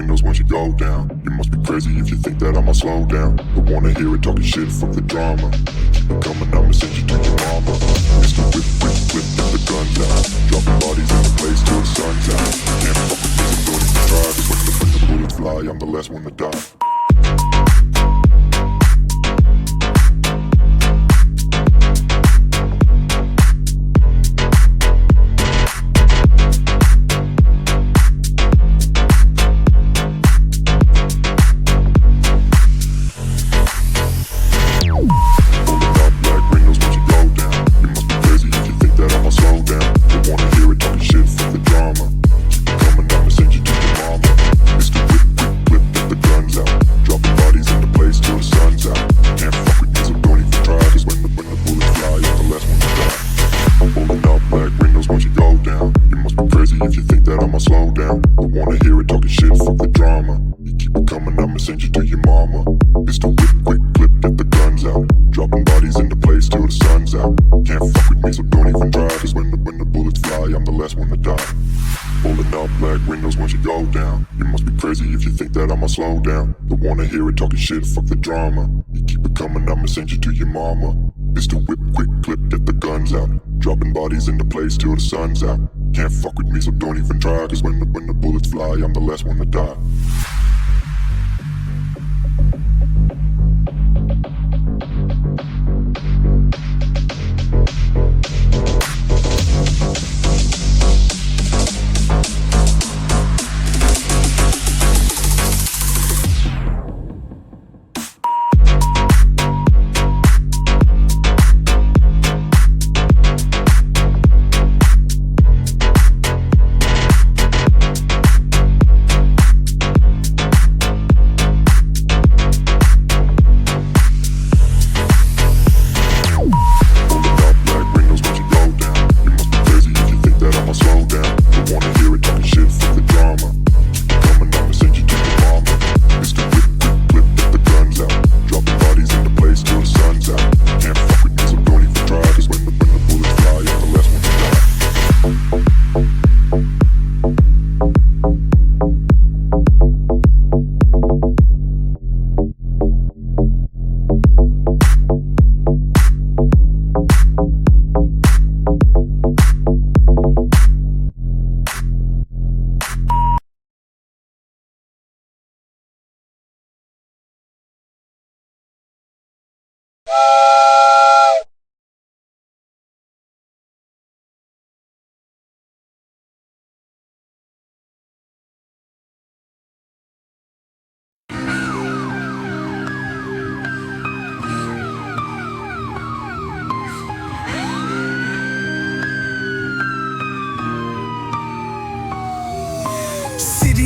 windows once you go down. You must be crazy if you think that I'ma slow down. Don't wanna hear it talking shit, fuck the drama. Keep it coming, I'ma send you to your mama. Mr. Whip, whip, whip, get the guns out. Dropping bodies in the place till the sun's out. Can't fuck with me, so don't even try. Cause when the bullets fly, I'm the last one to die. If you think that I'ma slow down, don't wanna hear it talking shit, fuck the drama. You keep it coming, I'ma send you to your mama. Mr. Whip, quick clip, get the guns out. Dropping bodies into place till the sun's out. Can't fuck with me, so don't even try. Cause when the bullets fly, I'm the last one to die. Pulling up black windows once you go down. You must be crazy if you think that I'ma slow down. Don't wanna hear it talking shit, fuck the drama. You keep it coming, I'ma send you to your mama. Mr. Whip, quick clip, get the guns out. Dropping bodies into place till the sun's out. Can't fuck with me, so don't even try. Cause when the bullets fly, I'm the last one to die.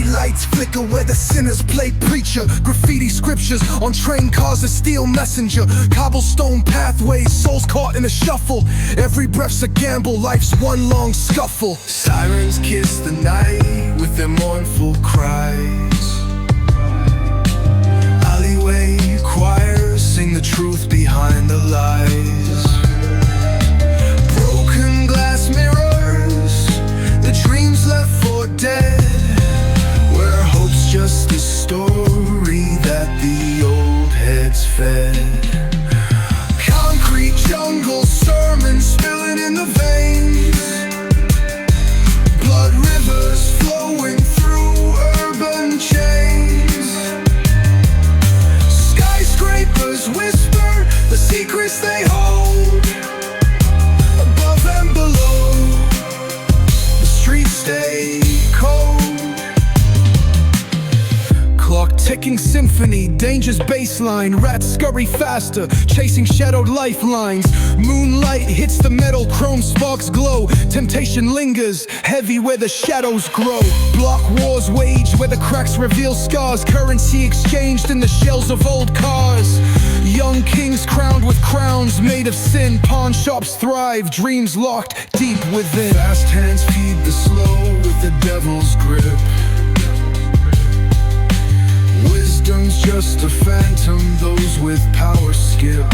Lights flicker where the sinners play preacher. Graffiti scriptures on train cars, a steel messenger. Cobblestone pathways, souls caught in a shuffle. Every breath's a gamble, life's one long scuffle. Sirens kiss the night with their mournful cries. Alleyway choirs sing the truth behind the lies. Broken glass mirrors, the dreams left for dead. Just a story that the old heads fed. Concrete jungle sermons spilling in the veins. Blood rivers flowing through urban chains. Skyscrapers whisper the secrets they hold. Above and below, the streets stay cold. Clock ticking symphony, danger's baseline. Rats scurry faster, chasing shadowed lifelines. Moonlight hits the metal, chrome sparks glow. Temptation lingers, heavy where the shadows grow. Block wars wage where the cracks reveal scars. Currency exchanged in the shells of old cars. Young kings crowned with crowns made of sin. Pawn shops thrive, dreams locked deep within. Fast hands feed the slow with the devil's grip. Wisdom's just a phantom, those with power skip.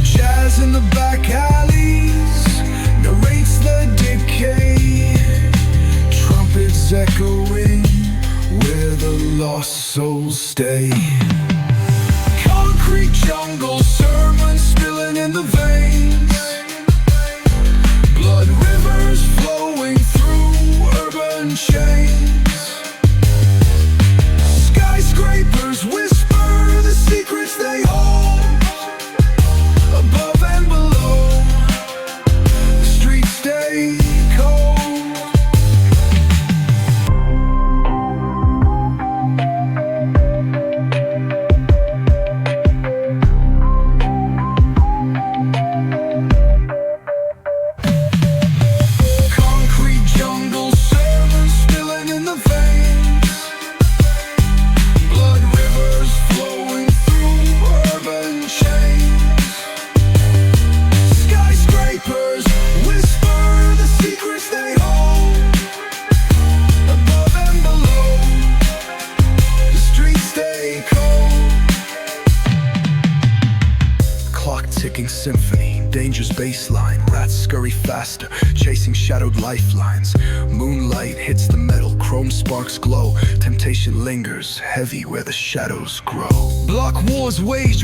Jazz in the back alleys narrates the decay. Trumpets echoes echoing where the lost souls stay. Concrete jungle, sermons spilling in the veins, blood rivers flowing through urban chains. Skyscrapers whisper the secrets they hold, above and below, the streets stay cold. Concrete jungle, sermons spilling in the veins, blood rivers flowing through urban chains. Skyscrapers whisper the secrets they hold, above and below, the streets stay cold. Clock ticking symphony, danger's baseline. Rats scurry faster, chasing shadowed lifelines. Moonlight hits the metal, chrome sparks glow. Temptation lingers, heavy where the shadows grow. Block wars waged